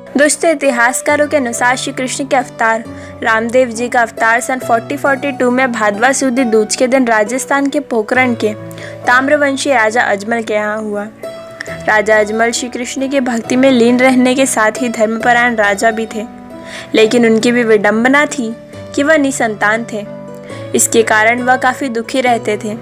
दोस्तों, इतिहासकारों के अनुसार श्री कृष्ण के अवतार रामदेव जी का अवतार सन 4042 में भादवा सुदी दूज के दिन राजस्थान के पोखरण के ताम्रवंशी राजा अजमल के यहाँ हुआ। राजा अजमल श्री कृष्ण की भक्ति में लीन रहने के साथ ही धर्मपरायण राजा भी थे, लेकिन उनकी भी विडंबना थी कि वह निसंतान थे। इसके कारण वह काफ़ी दुखी रहते थे।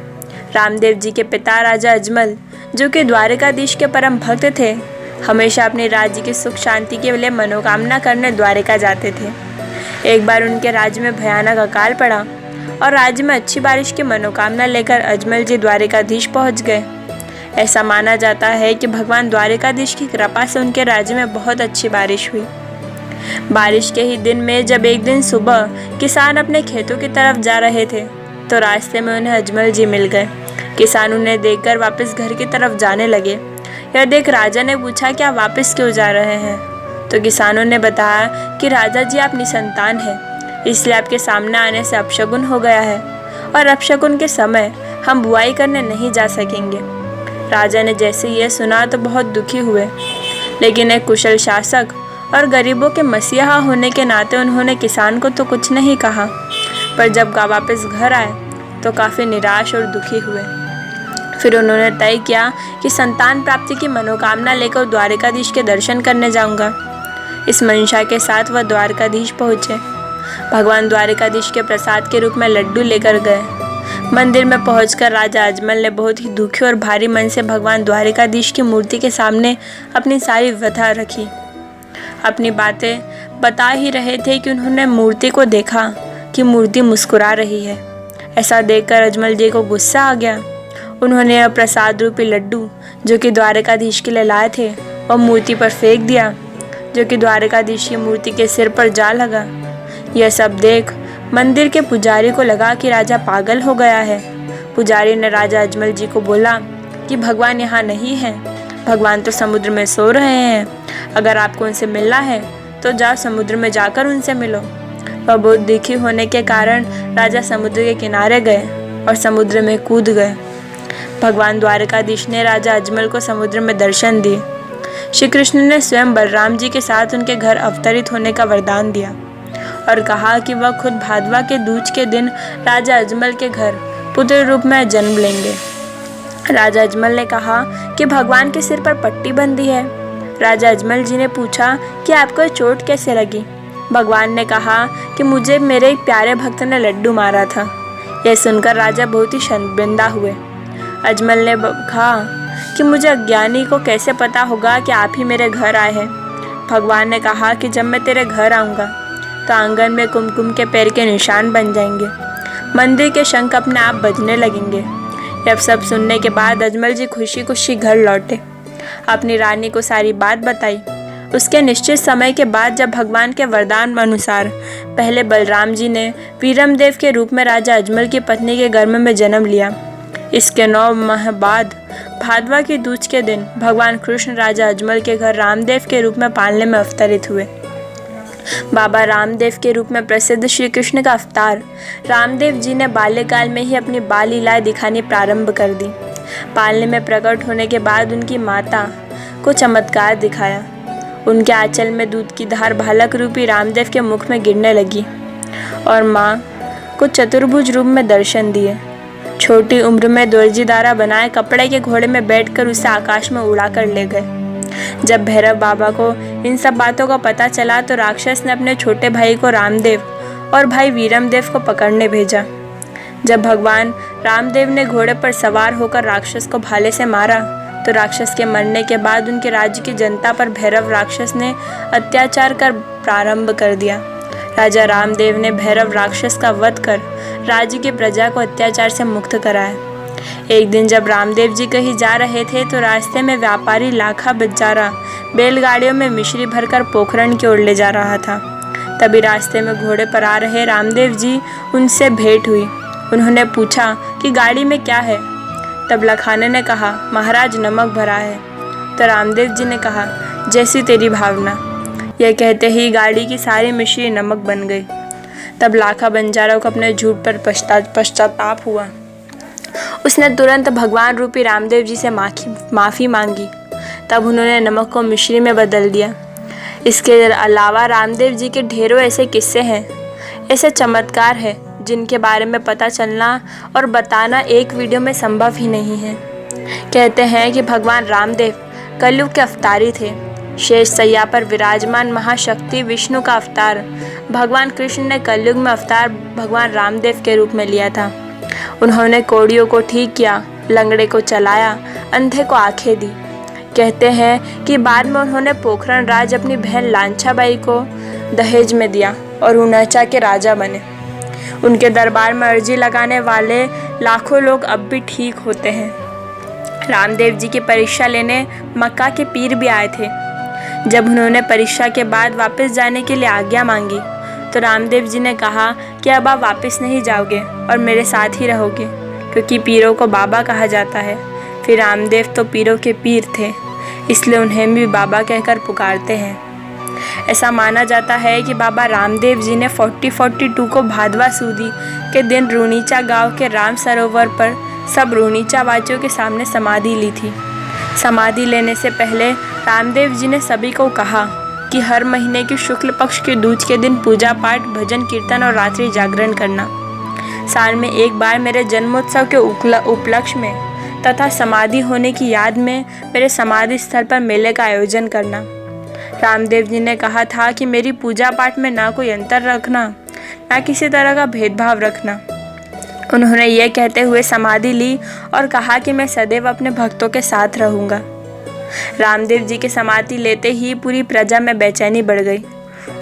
रामदेव जी के पिता राजा अजमल, जो कि द्वारिकाधीश के परम भक्त थे, हमेशा अपने राज्य की सुख शांति के लिए मनोकामना करने द्वारिका जाते थे। एक बार उनके राज्य में भयानक अकाल पड़ा और राज्य में अच्छी बारिश की मनोकामना लेकर अजमल जी द्वारिकाधीश पहुंच गए। ऐसा माना जाता है कि भगवान द्वारिकाधीश की कृपा से उनके राज्य में बहुत अच्छी बारिश हुई। बारिश के ही दिन में जब एक दिन सुबह किसान अपने खेतों की तरफ जा रहे थे तो रास्ते में उन्हें अजमल जी मिल गए। किसान उन्हें देखकर वापस घर की तरफ जाने लगे। यह देख राजा ने पूछा कि आप वापस क्यों जा रहे हैं? तो किसानों ने बताया कि राजा जी, आप निसंतान हैं, इसलिए आपके सामने आने से अपशगुन हो गया है और अपशगुन के समय हम बुआई करने नहीं जा सकेंगे। राजा ने जैसे यह सुना तो बहुत दुखी हुए, लेकिन एक कुशल शासक और गरीबों के मसीहा होने के नाते उन्होंने किसान को तो कुछ नहीं कहा, पर जब वापस घर आए तो काफ़ी निराश और दुखी हुए। फिर उन्होंने तय किया कि संतान प्राप्ति की मनोकामना लेकर द्वारिकाधीश के दर्शन करने जाऊंगा। इस मंशा के साथ वह द्वारिकाधीश पहुँचे। भगवान द्वारिकाधीश के प्रसाद के रूप में लड्डू लेकर गए। मंदिर में पहुंचकर राजा अजमल ने बहुत ही दुखी और भारी मन से भगवान द्वारिकाधीश की मूर्ति के सामने अपनी सारी व्यथा रखी। अपनी बातें बता ही रहे थे कि उन्होंने मूर्ति को देखा कि मूर्ति मुस्कुरा रही है। ऐसा देखकर अजमल जी को गुस्सा आ गया। उन्होंने यह प्रसाद रूपी लड्डू जो कि द्वारिकाधीश के लिए लाए थे वह मूर्ति पर फेंक दिया, जो कि द्वारिकाधीश की मूर्ति के सिर पर जा लगा। यह सब देख मंदिर के पुजारी को लगा कि राजा पागल हो गया है। पुजारी ने राजा अजमल जी को बोला कि भगवान यहाँ नहीं है, भगवान तो समुद्र में सो रहे हैं। अगर आपको उनसे मिलना है तो जाओ समुद्र में जाकर उनसे मिलो। वह बहुत दुखी होने के कारण राजा समुद्र के किनारे गए और समुद्र में कूद गए। भगवान द्वारिकाधीश ने राजा अजमल को समुद्र में दर्शन दिए। श्री कृष्ण ने स्वयं बलराम जी के साथ उनके घर अवतरित होने का वरदान दिया और कहा कि वह खुद भादवा के दूज के दिन राजा अजमल के घर पुत्र रूप में जन्म लेंगे। राजा अजमल ने कहा कि भगवान के सिर पर पट्टी बंधी है। राजा अजमल जी ने पूछा कि आपको चोट कैसे लगी? भगवान ने कहा कि मुझे मेरे एक प्यारे भक्त ने लड्डू मारा था। यह सुनकर राजा बहुत ही शर्मिंदा हुए। अजमल ने कहा कि मुझे अज्ञानी को कैसे पता होगा कि आप ही मेरे घर आए हैं। भगवान ने कहा कि जब मैं तेरे घर आऊँगा तो आंगन में कुमकुम के पैर के निशान बन जाएंगे, मंदिर के शंख अपने आप बजने लगेंगे। यह सब सुनने के बाद अजमल जी खुशी खुशी घर लौटे। अपनी रानी को सारी बात बताई। उसके निश्चित समय के बाद जब भगवान के वरदान अनुसार पहले बलराम जी ने वीरमदेव के रूप में राजा अजमल की पत्नी के गर्भ में जन्म लिया। इसके 9 माह बाद भादवा की दूज के दिन भगवान कृष्ण राजा अजमल के घर रामदेव के रूप में पालने में अवतरित हुए। बाबा रामदेव के रूप में प्रसिद्ध श्री कृष्ण का अवतार रामदेव जी ने बाल्यकाल में ही अपनी बाल लीलाएं दिखानी प्रारंभ कर दी। पालने में प्रकट होने के बाद उनकी माता को चमत्कार दिखाया। उनके आंचल में दूध की धार बालक रूपी रामदेव के मुख में गिरने लगी और माँ को चतुर्भुज रूप में दर्शन दिए। छोटी उम्र में दर्जी द्वारा बनाए कपड़े के घोड़े में बैठकर उसे आकाश में उड़ाकर ले गए। जब भैरव बाबा को इन सब बातों का पता चला तो राक्षस ने अपने छोटे भाई को रामदेव और भाई वीरमदेव को पकड़ने भेजा। जब भगवान रामदेव ने घोड़े पर सवार होकर राक्षस को भाले से मारा तो राक्षस के मरने के बाद उनके राज्य की जनता पर भैरव राक्षस ने अत्याचार कर प्रारंभ कर दिया। राजा रामदेव ने भैरव राक्षस का वध कर राज्य की प्रजा को अत्याचार से मुक्त कराया। एक दिन जब रामदेव जी कहीं जा रहे थे तो रास्ते में व्यापारी लाखा बेचारा बैलगाड़ियों में मिश्री भरकर पोखरण की ओर ले जा रहा था। तभी रास्ते में घोड़े पर आ रहे रामदेव जी उनसे भेंट हुई। उन्होंने पूछा कि गाड़ी में क्या है? तब लखाने ने कहा, महाराज नमक भरा है। तो रामदेव जी ने कहा, जैसी तेरी भावना। यह कहते ही गाड़ी की सारी मिश्री नमक बन गई। तब लाखा बंजारा को अपने झूठ पर पश्चाताप हुआ। उसने तुरंत भगवान रूपी रामदेव जी से माफ़ी मांगी। तब उन्होंने नमक को मिश्री में बदल दिया। इसके अलावा रामदेव जी के ढेरों ऐसे किस्से हैं, ऐसे चमत्कार हैं जिनके बारे में पता चलना और बताना एक वीडियो में संभव ही नहीं है। कहते हैं कि भगवान रामदेव कलयुग के अवतारी थे। शेष सैया पर विराजमान महाशक्ति विष्णु का अवतार भगवान कृष्ण ने कलयुग में अवतार भगवान रामदेव के रूप में लिया था। उन्होंने कोढ़ियों को ठीक किया, लंगड़े को चलाया, अंधे को आंखें दी। कहते हैं कि बाद में उन्होंने पोखरण राज अपनी बहन लांछाबाई को दहेज में दिया और उनाचा के राजा बने। उनके दरबार में अर्जी लगाने वाले लाखों लोग अब भी ठीक होते हैं। रामदेव जी की परीक्षा लेने मक्का के पीर भी आए थे। जब उन्होंने परीक्षा के बाद वापस जाने के लिए आज्ञा मांगी तो रामदेव जी ने कहा कि अब आप वापस नहीं जाओगे और मेरे साथ ही रहोगे, क्योंकि पीरों को बाबा कहा जाता है। फिर रामदेव तो पीरों के पीर थे, इसलिए उन्हें भी बाबा कहकर पुकारते हैं। ऐसा माना जाता है कि बाबा रामदेव जी ने 4042 को भादवा सूदी के दिन रूनीचा गांव के राम सरोवर पर सब रूनीचा वाचियों के सामने समाधि ली थी। समाधि लेने से पहले रामदेव जी ने सभी को कहा कि हर महीने की शुक्ल पक्ष के दूज के दिन पूजा पाठ, भजन कीर्तन और रात्रि जागरण करना। साल में एक बार मेरे जन्मोत्सव के उपलक्ष्य में तथा समाधि होने की याद में मेरे समाधि स्थल पर मेले का आयोजन करना। रामदेव जी ने कहा था कि मेरी पूजा पाठ में ना कोई अंतर रखना, ना किसी तरह का भेदभाव रखना। उन्होंने ये कहते हुए समाधि ली और कहा कि मैं सदैव अपने भक्तों के साथ रहूँगा। रामदेव जी की समाधि लेते ही पूरी प्रजा में बेचैनी बढ़ गई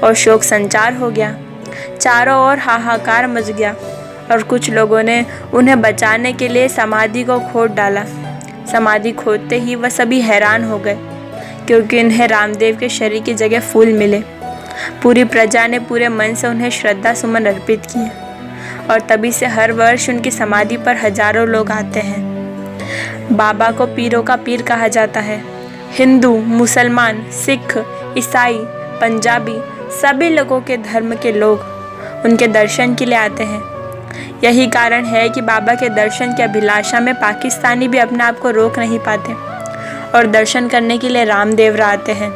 और शोक संचार हो गया। चारों ओर हाहाकार मच गया और कुछ लोगों ने उन्हें बचाने के लिए समाधि को खोद डाला। समाधि खोदते ही वह सभी हैरान हो गए, क्योंकि उन्हें रामदेव के शरीर की जगह फूल मिले। पूरी प्रजा ने पूरे मन से उन्हें श्रद्धा सुमन अर्पित किए और तभी से हर वर्ष उनकी समाधि पर हजारों लोग आते हैं। बाबा को पीरों का पीर कहा जाता है। हिंदू, मुसलमान, सिख, ईसाई, पंजाबी सभी लोगों के धर्म के लोग उनके दर्शन के लिए आते हैं। यही कारण है कि बाबा के दर्शन की अभिलाषा में पाकिस्तानी भी अपने आप को रोक नहीं पाते और दर्शन करने के लिए रामदेव आते हैं।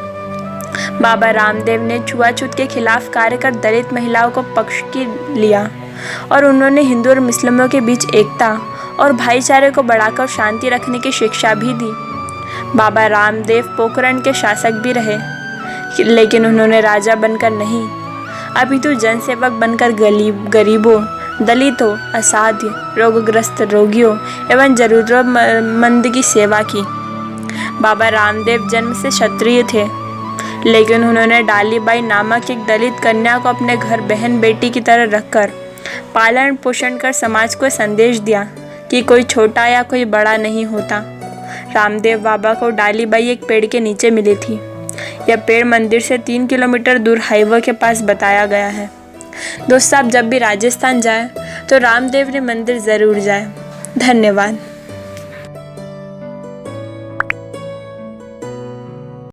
बाबा रामदेव ने छुआछूत के खिलाफ कार्य कर दलित महिलाओं को पक्ष की लिया और उन्होंने हिंदू और मुस्लिमों के बीच एकता और भाईचारे को बढ़ाकर शांति रखने की शिक्षा भी दी। बाबा रामदेव पोखरण के शासक भी रहे, लेकिन उन्होंने राजा बनकर नहीं, अपितु जनसेवक बनकर गरीबों, दलितों, असाध्य, रोगग्रस्त रोगियों एवं जरूरतमंद की सेवा की। बाबा रामदेव जन्म से क्षत्रिय थे, लेकिन उन्होंने डालीबाई नामक एक दलित कन्या को अपने घर बहन बेटी की तरह रखकर पालन पोषण कर समाज को संदेश दिया कि कोई छोटा या कोई बड़ा नहीं होता। रामदेव बाबा को डालीबाई एक पेड़ के नीचे मिली थी। यह पेड़ मंदिर से 3 किलोमीटर दूर हाईवे के पास बताया गया है। दोस्तों, आप जब भी राजस्थान जाए तो रामदेव मंदिर ज़रूर जाए। धन्यवाद।